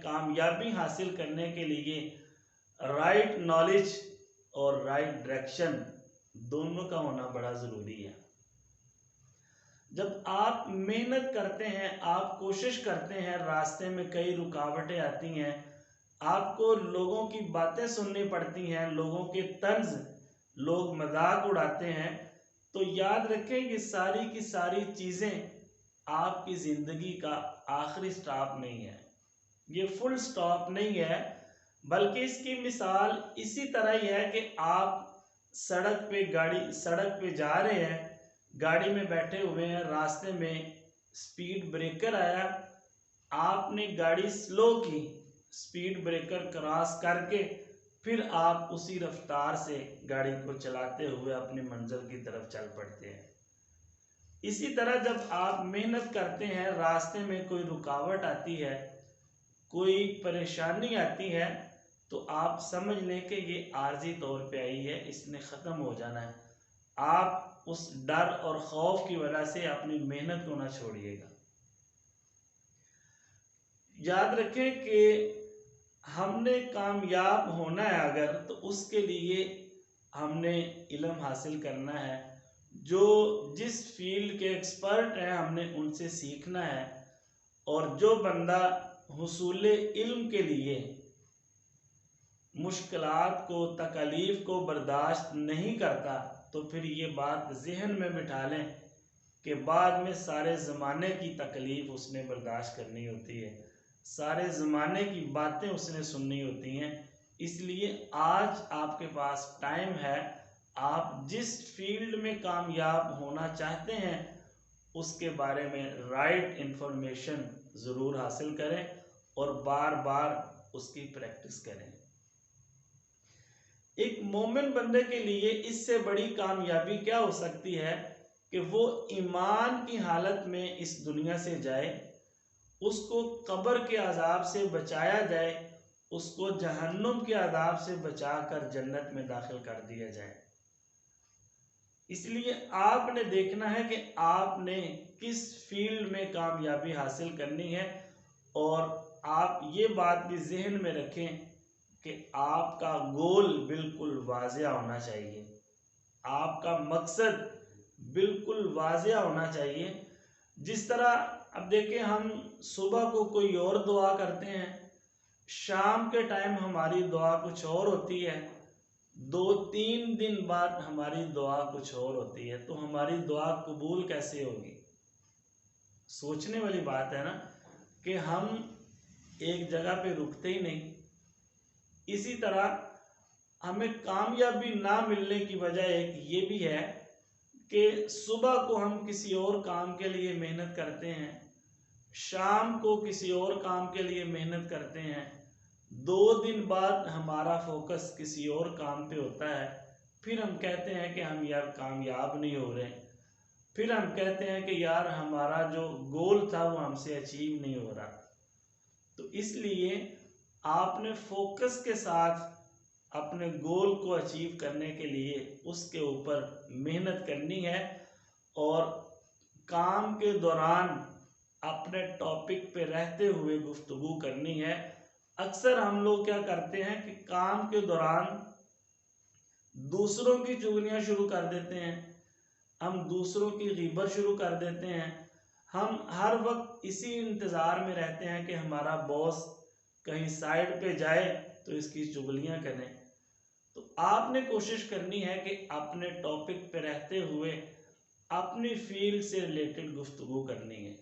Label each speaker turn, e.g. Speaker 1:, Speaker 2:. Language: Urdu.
Speaker 1: کامیابی حاصل کرنے کے لیے رائٹ نالج اور رائٹ ڈائریکشن دونوں کا ہونا بڑا ضروری ہے۔ جب آپ محنت کرتے ہیں، آپ کوشش کرتے ہیں، راستے میں کئی رکاوٹیں آتی ہیں، آپ کو لوگوں کی باتیں سننی پڑتی ہیں، لوگوں کے طنز، لوگ مذاق اڑاتے ہیں، تو یاد رکھیں یہ ساری کی ساری چیزیں آپ کی زندگی کا آخری سٹاپ نہیں ہے، یہ فل سٹاپ نہیں ہے، بلکہ اس کی مثال اسی طرح ہی ہے کہ آپ سڑک پہ جا رہے ہیں، گاڑی میں بیٹھے ہوئے ہیں، راستے میں سپیڈ بریکر آیا، آپ نے گاڑی سلو کی، سپیڈ بریکر کراس کر کے پھر آپ اسی رفتار سے گاڑی کو چلاتے ہوئے اپنی منزل کی طرف چل پڑتے ہیں۔ اسی طرح جب آپ محنت کرتے ہیں، راستے میں کوئی رکاوٹ آتی ہے، کوئی پریشانی آتی ہے، تو آپ سمجھ لیں کہ یہ عارضی طور پہ آئی ہے، اس نے ختم ہو جانا ہے۔ آپ اس ڈر اور خوف کی وجہ سے اپنی محنت کو نہ چھوڑیے گا۔ یاد رکھیں کہ ہم نے کامیاب ہونا ہے اگر، تو اس کے لیے ہم نے علم حاصل کرنا ہے، جو جس فیلڈ کے ایکسپرٹ ہیں ہم نے ان سے سیکھنا ہے، اور جو بندہ حصول علم کے لیے مشکلات کو، تکالیف کو برداشت نہیں کرتا، تو پھر یہ بات ذہن میں بٹھا لیں کہ بعد میں سارے زمانے کی تکلیف اس نے برداشت کرنی ہوتی ہے، سارے زمانے کی باتیں اس نے سننی ہوتی ہیں۔ اس لیے آج آپ کے پاس ٹائم ہے، آپ جس فیلڈ میں کامیاب ہونا چاہتے ہیں اس کے بارے میں رائٹ انفارمیشن ضرور حاصل کریں اور بار بار اس کی پریکٹس کریں۔ ایک مومن بندے کے لیے اس سے بڑی کامیابی کیا ہو سکتی ہے کہ وہ ایمان کی حالت میں اس دنیا سے جائے، اس کو قبر کے عذاب سے بچایا جائے، اس کو جہنم کے عذاب سے بچا کر جنت میں داخل کر دیا جائے۔ اس لیے آپ نے دیکھنا ہے کہ آپ نے کس فیلڈ میں کامیابی حاصل کرنی ہے، اور آپ یہ بات بھی ذہن میں رکھیں کہ آپ کا گول بالکل واضح ہونا چاہیے، آپ کا مقصد بالکل واضح ہونا چاہیے۔ جس طرح اب دیکھیں ہم صبح کو کوئی اور دعا کرتے ہیں، شام کے ٹائم ہماری دعا کچھ اور ہوتی ہے، 2-3 دن بعد ہماری دعا کچھ اور ہوتی ہے، تو ہماری دعا قبول کیسے ہوگی؟ سوچنے والی بات ہے نا کہ ہم ایک جگہ پہ رکتے ہی نہیں۔ اسی طرح ہمیں کامیابی نہ ملنے کی وجہ ایک یہ بھی ہے کہ صبح کو ہم کسی اور کام کے لیے محنت کرتے ہیں، شام کو کسی اور کام کے لیے محنت کرتے ہیں، 2 دن بعد ہمارا فوکس کسی اور کام پہ ہوتا ہے، پھر ہم کہتے ہیں کہ ہم یار کامیاب نہیں ہو رہے، پھر ہم کہتے ہیں کہ یار ہمارا جو گول تھا وہ ہم سے اچیو نہیں ہو رہا۔ تو اس لیے آپ نے فوکس کے ساتھ اپنے گول کو اچیو کرنے کے لیے اس کے اوپر محنت کرنی ہے، اور کام کے دوران اپنے ٹاپک پہ رہتے ہوئے گفتگو کرنی ہے۔ اکثر ہم لوگ کیا کرتے ہیں کہ کام کے دوران دوسروں کی چغلیاں شروع کر دیتے ہیں، ہم دوسروں کی غیبت شروع کر دیتے ہیں، ہم ہر وقت اسی انتظار میں رہتے ہیں کہ ہمارا باس کہیں سائڈ پہ جائے تو اس کی چغلیاں کریں۔ تو آپ نے کوشش کرنی ہے کہ اپنے ٹاپک پہ رہتے ہوئے اپنی فیلڈ سے ریلیٹڈ گفتگو کرنی ہے۔